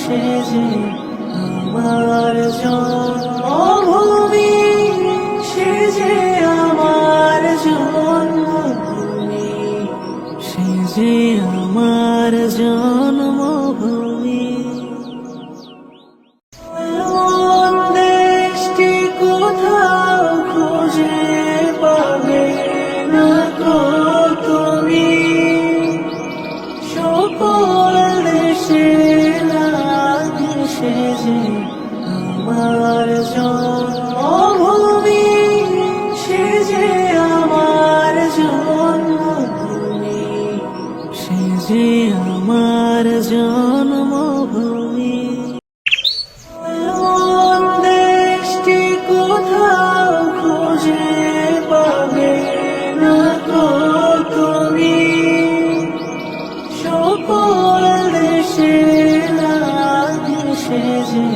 সে যে আমার জন্মভূমি, সে যে আমার জন্মভূমি, সে যে আমার জন্মভূমি। এমন দেশটি কোথাও খুঁজে পাবে না গো তুমি, সকল দেশে লাগে সে যে আমার জন্মভূমি, সে যে আমার জন্মভূমি, সে যে আমার জন্মভূমি। এমন দেশটি কোথাও খুঁজে পাবে না গো তুমি, সকল দেশে লাগে সে যে